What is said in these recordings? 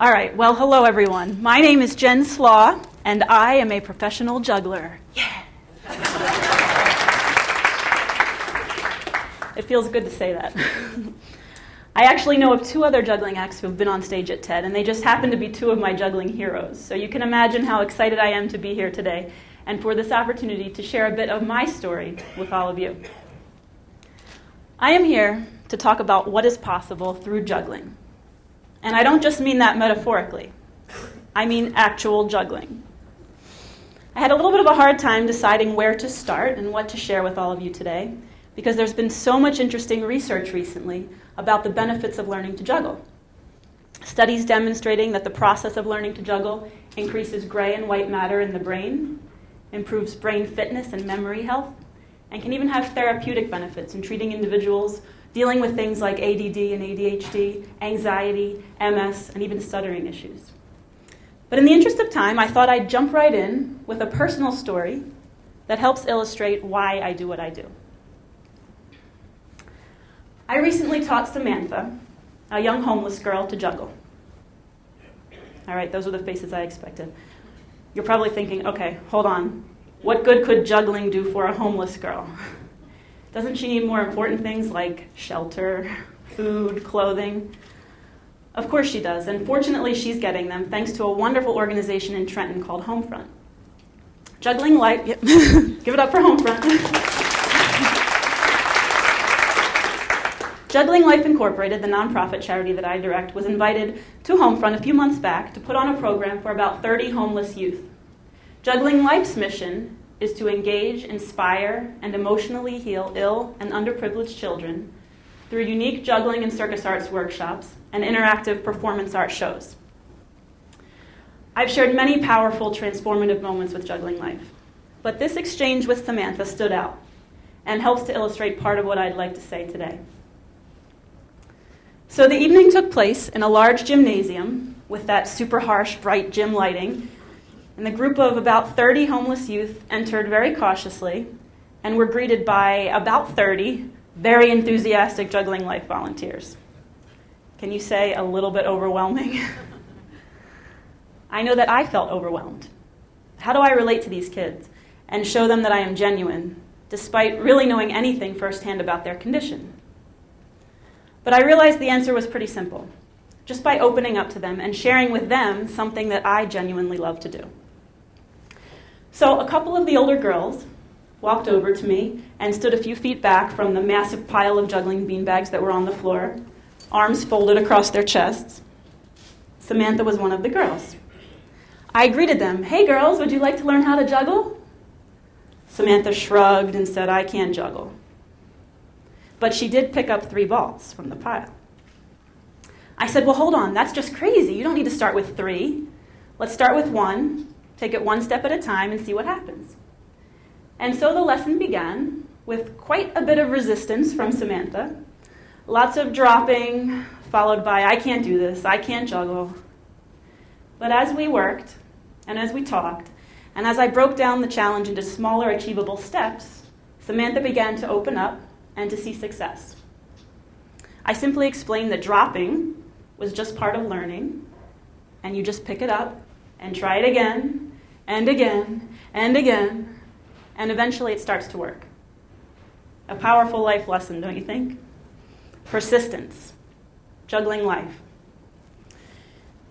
All right, well, hello everyone. My name is Jen Slaw, and I am a professional juggler. Yeah! It feels good to say that. I actually know of two other juggling acts who have been on stage at TED, and they just happen to be two of my juggling heroes. So you can imagine how excited I am to be here today and for this opportunity to share a bit of my story with all of you. I am here to talk about what is possible through juggling. And I don't just mean that metaphorically. I mean actual juggling. I had a little bit of a hard time deciding where to start and what to share with all of you today, because there's been so much interesting research recently about the benefits of learning to juggle. Studies demonstrating that the process of learning to juggle increases gray and white matter in the brain, improves brain fitness and memory health, and can even have therapeutic benefits in treating individuals dealing with things like ADD and ADHD, anxiety, MS, and even stuttering issues. But in the interest of time, I thought I'd jump right in with a personal story that helps illustrate why I do what I do. I recently taught Samantha, a young homeless girl, to juggle. All right, those are the faces I expected. You're probably thinking, okay, hold on. What good could juggling do for a homeless girl? Doesn't she need more important things like shelter, food, clothing? Of course she does, and fortunately she's getting them thanks to a wonderful organization in Trenton called Homefront. Juggling Life, yep. Give it up for Homefront. Juggling Life Incorporated, the nonprofit charity that I direct, was invited to Homefront a few months back to put on a program for about 30 homeless youth. Juggling Life's mission is to engage, inspire, and emotionally heal ill and underprivileged children through unique juggling and circus arts workshops and interactive performance art shows. I've shared many powerful, transformative moments with Juggling Life, but this exchange with Samantha stood out and helps to illustrate part of what I'd like to say today. So the evening took place in a large gymnasium with that super harsh, bright gym lighting. And the group of about 30 homeless youth entered very cautiously and were greeted by about 30 very enthusiastic Juggling Life volunteers. Can you say a little bit overwhelming? I know that I felt overwhelmed. How do I relate to these kids and show them that I am genuine, despite really knowing anything firsthand about their condition? But I realized the answer was pretty simple, just by opening up to them and sharing with them something that I genuinely love to do. So a couple of the older girls walked over to me and stood a few feet back from the massive pile of juggling beanbags that were on the floor, arms folded across their chests. Samantha was one of the girls. I greeted them, "Hey girls, would you like to learn how to juggle?" Samantha shrugged and said, "I can't juggle." But she did pick up 3 balls from the pile. I said, "Well, hold on, that's just crazy. You don't need to start with 3. Let's start with 1. Take it 1 step at a time and see what happens." And so the lesson began with quite a bit of resistance from Samantha. Lots of dropping, followed by, "I can't do this, I can't juggle." But as we worked, and as we talked, and as I broke down the challenge into smaller achievable steps, Samantha began to open up and to see success. I simply explained that dropping was just part of learning, and you just pick it up and try it again, and again, and again, and eventually it starts to work. A powerful life lesson, don't you think? Persistence. Juggling life.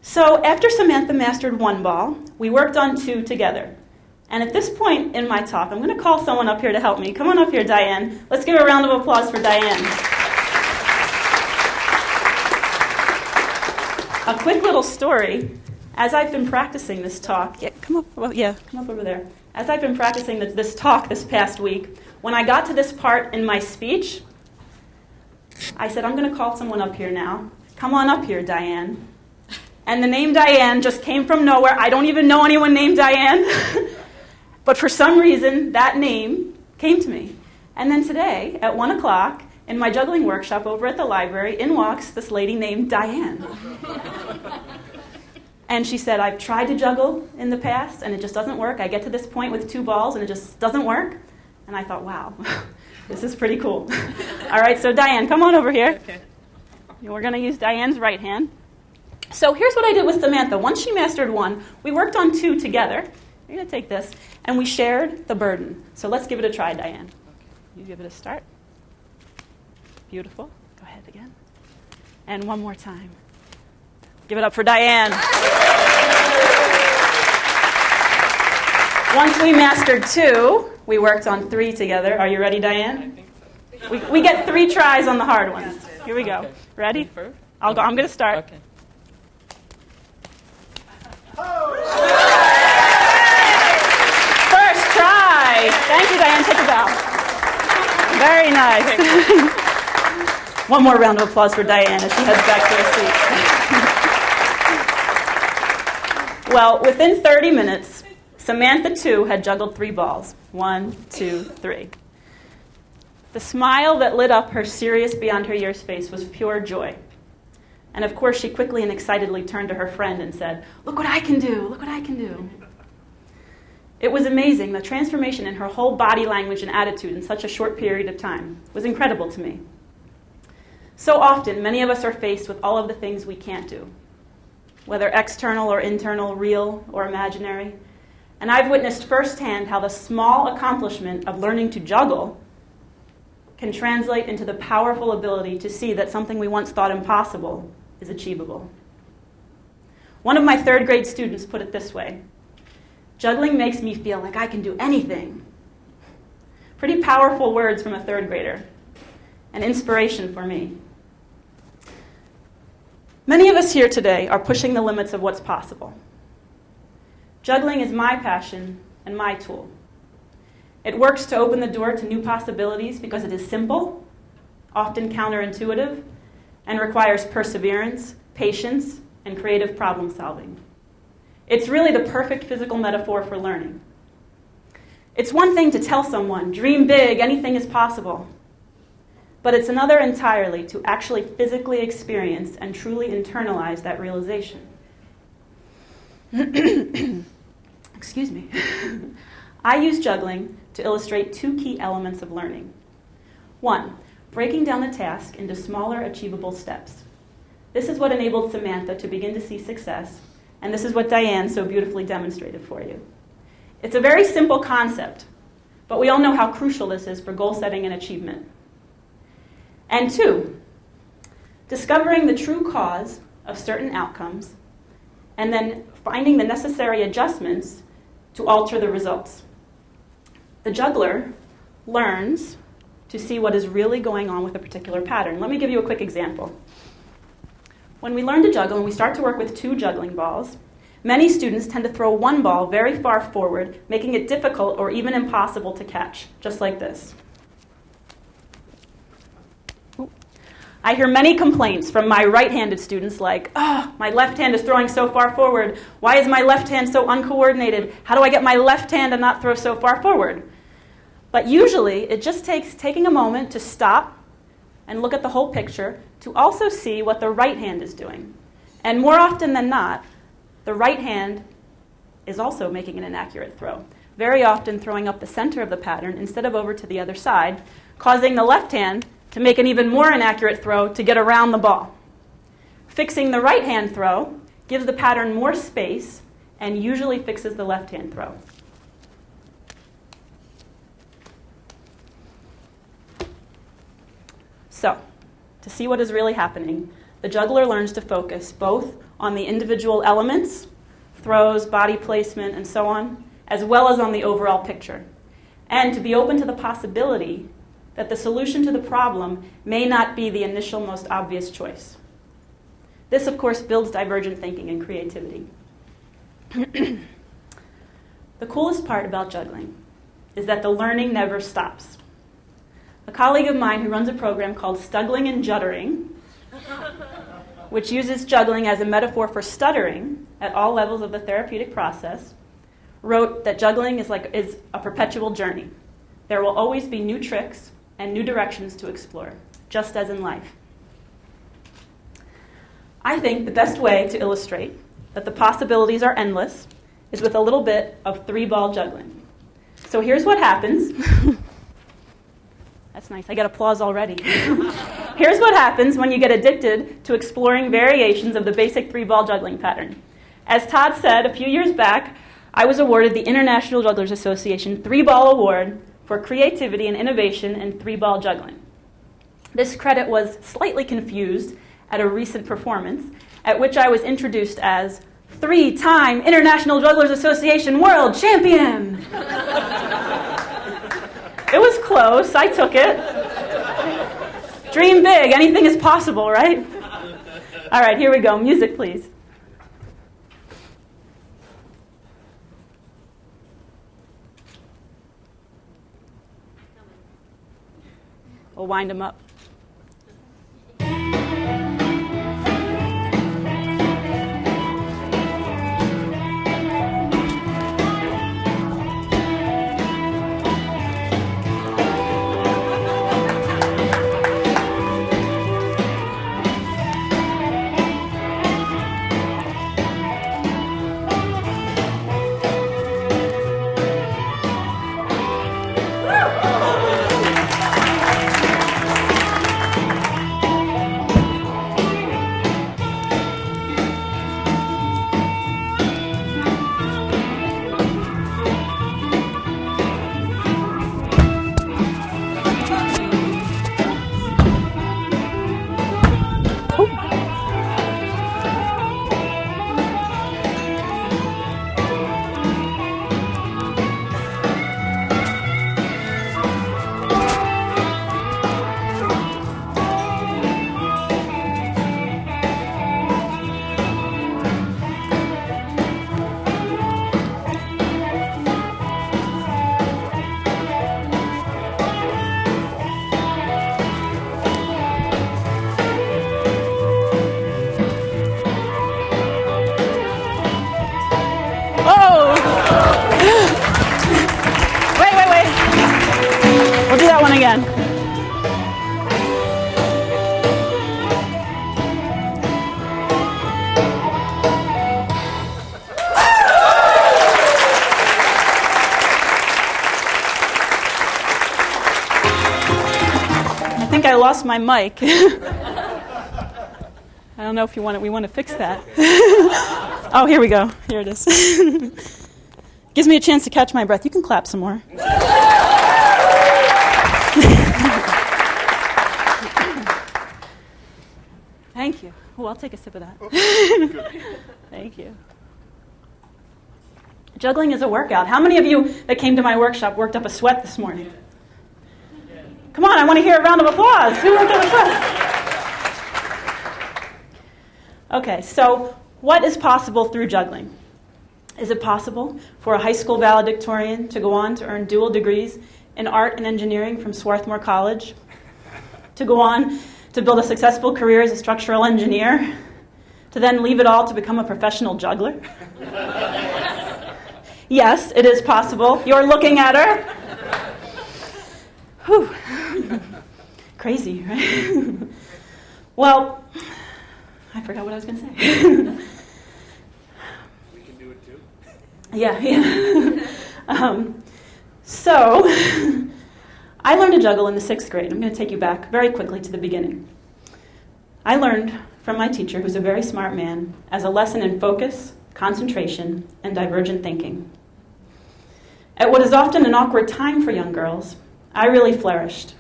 So after Samantha mastered 1 ball, we worked on 2 together. And at this point in my talk, I'm going to call someone up here to help me. Come on up here, Diane. Let's give a round of applause for Diane. A quick little story. As I've been practicing this talk, come up over there. As I've been practicing this talk this past week, when I got to this part in my speech, I said, I'm going to call someone up here now. Come on up here, Diane. And the name Diane just came from nowhere. I don't even know anyone named Diane. But for some reason, that name came to me. And then today, at 1 o'clock, in my juggling workshop over at the library, in walks this lady named Diane. And she said, "I've tried to juggle in the past, and it just doesn't work. I get to this point with 2 balls, and it just doesn't work." And I thought, wow, this is pretty cool. All right, so Diane, come on over here. Okay. We're going to use Diane's right hand. So here's what I did with Samantha. Once she mastered one, we worked on two together. You're going to take this. And we shared the burden. So let's give it a try, Diane. You give it a start. Beautiful. Go ahead again. And one more time. Give it up for Diane. Once we mastered two, we worked on three together. Are you ready, Diane? I think so. We get 3 tries on the hard ones. Here we go. Okay. Ready? First? I'm going to start. Okay. First try. Thank you, Diane. Take a bow. Very nice. One more round of applause for Diane as she heads back to her seat. Well, within 30 minutes, Samantha, too, had juggled 3 balls. 1, 2, 3. The smile that lit up her serious beyond her years face was pure joy. And of course, she quickly and excitedly turned to her friend and said, "Look what I can do, look what I can do." It was amazing. The transformation in her whole body language and attitude in such a short period of time was incredible to me. So often, many of us are faced with all of the things we can't do, whether external or internal, real or imaginary. And I've witnessed firsthand how the small accomplishment of learning to juggle can translate into the powerful ability to see that something we once thought impossible is achievable. One of my 3rd grade students put it this way: "Juggling makes me feel like I can do anything." Pretty powerful words from a 3rd grader. An inspiration for me. Many of us here today are pushing the limits of what's possible. Juggling is my passion and my tool. It works to open the door to new possibilities because it is simple, often counterintuitive, and requires perseverance, patience, and creative problem solving. It's really the perfect physical metaphor for learning. It's one thing to tell someone, "Dream big, anything is possible." But it's another entirely to actually physically experience and truly internalize that realization. Excuse me. I use juggling to illustrate 2 key elements of learning. 1, breaking down the task into smaller, achievable steps. This is what enabled Samantha to begin to see success, and this is what Diane so beautifully demonstrated for you. It's a very simple concept, but we all know how crucial this is for goal setting and achievement. And 2, discovering the true cause of certain outcomes, and then finding the necessary adjustments to alter the results. The juggler learns to see what is really going on with a particular pattern. Let me give you a quick example. When we learn to juggle and we start to work with 2 juggling balls, many students tend to throw one ball very far forward, making it difficult or even impossible to catch, just like this. I hear many complaints from my right-handed students like, "Oh, my left hand is throwing so far forward. Why is my left hand so uncoordinated? How do I get my left hand to not throw so far forward?" But usually, it just takes taking a moment to stop and look at the whole picture to also see what the right hand is doing. And more often than not, the right hand is also making an inaccurate throw, very often throwing up the center of the pattern instead of over to the other side, causing the left hand to make an even more inaccurate throw to get around the ball. Fixing the right hand throw gives the pattern more space and usually fixes the left hand throw. So, to see what is really happening, the juggler learns to focus both on the individual elements, throws, body placement, and so on, as well as on the overall picture, and to be open to the possibility that the solution to the problem may not be the initial most obvious choice. This, of course, builds divergent thinking and creativity. The coolest part about juggling is that the learning never stops. A colleague of mine who runs a program called Juggling and Juddering, which uses juggling as a metaphor for stuttering at all levels of the therapeutic process, wrote that juggling is a perpetual journey. There will always be new tricks and new directions to explore, just as in life. I think the best way to illustrate that the possibilities are endless is with a little bit of 3-ball juggling. So here's what happens. That's nice. I get applause already. Here's what happens when you get addicted to exploring variations of the basic three-ball juggling pattern. As Todd said a few years back, I was awarded the International Jugglers Association Three-Ball Award for creativity and innovation in three-ball juggling. This credit was slightly confused at a recent performance, at which I was introduced as three-time International Jugglers Association World Champion. It was close. I took it. Dream big. Anything is possible, right? All right, here we go. Music, please. We'll wind them up. Again. I think I lost my mic. I don't know if we want to fix that. Oh, here we go. Here it is. Gives me a chance to catch my breath. You can clap some more. Thank you. Oh, I'll take a sip of that. Thank you. Juggling is a workout. How many of you that came to my workshop worked up a sweat this morning? Come on, I want to hear a round of applause. Who worked up a sweat? Okay, so what is possible through juggling? Is it possible for a high school valedictorian to go on to earn dual degrees in art and engineering from Swarthmore College? To go on to build a successful career as a structural engineer? To then leave it all to become a professional juggler? Yes, it is possible. You're looking at her. Whew. Crazy, right? Well, I forgot what I was going to say. We can do it too. Yeah. So, I learned to juggle in the 6th grade. I'm going to take you back very quickly to the beginning. I learned from my teacher, who's a very smart man, as a lesson in focus, concentration, and divergent thinking. At what is often an awkward time for young girls, I really flourished.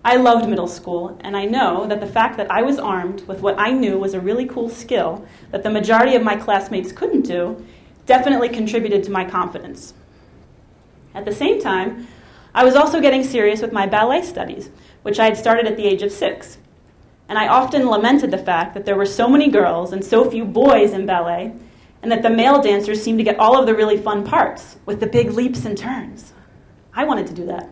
I loved middle school, and I know that the fact that I was armed with what I knew was a really cool skill that the majority of my classmates couldn't do definitely contributed to my confidence. At the same time, I was also getting serious with my ballet studies, which I had started at the age of 6. And I often lamented the fact that there were so many girls and so few boys in ballet, and that the male dancers seemed to get all of the really fun parts, with the big leaps and turns. I wanted to do that.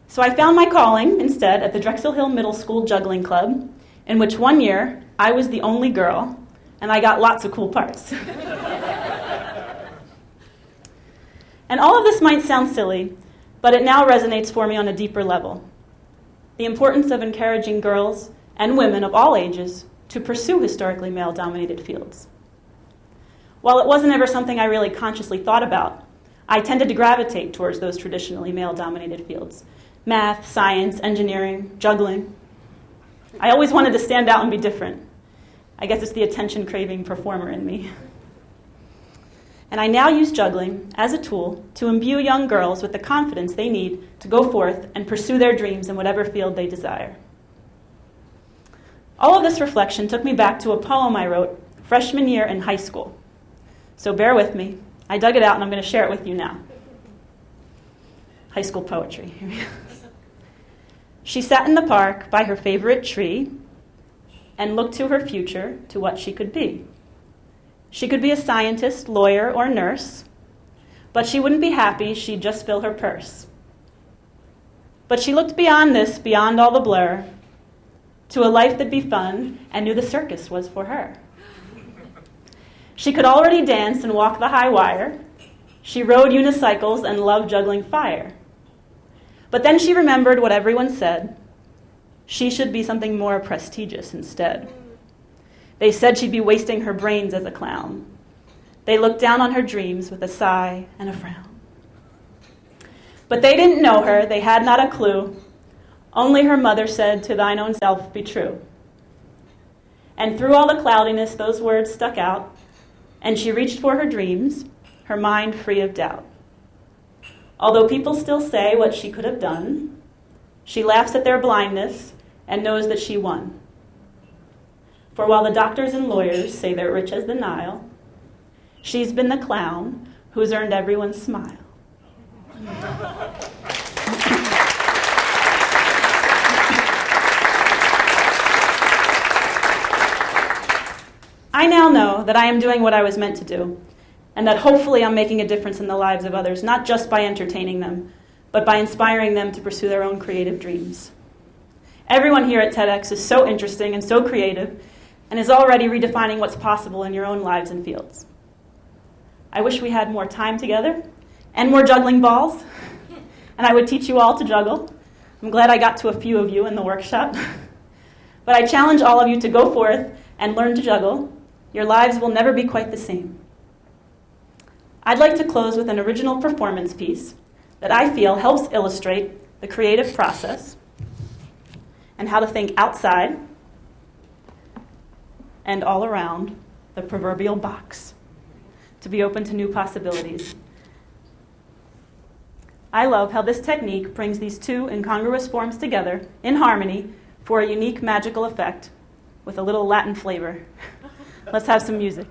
So I found my calling, instead, at the Drexel Hill Middle School Juggling Club, in which one year I was the only girl, and I got lots of cool parts. And all of this might sound silly, but it now resonates for me on a deeper level. The importance of encouraging girls and women of all ages to pursue historically male-dominated fields. While it wasn't ever something I really consciously thought about, I tended to gravitate towards those traditionally male-dominated fields: math, science, engineering, juggling. I always wanted to stand out and be different. I guess it's the attention-craving performer in me. And I now use juggling as a tool to imbue young girls with the confidence they need to go forth and pursue their dreams in whatever field they desire. All of this reflection took me back to a poem I wrote freshman year in high school. So bear with me. I dug it out and I'm going to share it with you now. High school poetry. She sat in the park by her favorite tree and looked to her future, to what she could be. She could be a scientist, lawyer, or nurse, but she wouldn't be happy, she'd just fill her purse. But she looked beyond this, beyond all the blur, to a life that'd be fun, and knew the circus was for her. She could already dance and walk the high wire. She rode unicycles and loved juggling fire. But then she remembered what everyone said. She should be something more prestigious instead. They said she'd be wasting her brains as a clown. They looked down on her dreams with a sigh and a frown. But they didn't know her, they had not a clue. Only her mother said, "To thine own self be true." And through all the cloudiness, those words stuck out, and she reached for her dreams, her mind free of doubt. Although people still say what she could have done, she laughs at their blindness and knows that she won. For while the doctors and lawyers say they're rich as the Nile, she's been the clown who's earned everyone's smile. I now know that I am doing what I was meant to do, and that hopefully I'm making a difference in the lives of others, not just by entertaining them, but by inspiring them to pursue their own creative dreams. Everyone here at TEDx is so interesting and so creative, and is already redefining what's possible in your own lives and fields. I wish we had more time together, and more juggling balls, and I would teach you all to juggle. I'm glad I got to a few of you in the workshop. But I challenge all of you to go forth and learn to juggle. Your lives will never be quite the same. I'd like to close with an original performance piece that I feel helps illustrate the creative process and how to think outside and all around the proverbial box to be open to new possibilities. I love how this technique brings these two incongruous forms together in harmony for a unique magical effect with a little Latin flavor. Let's have some music.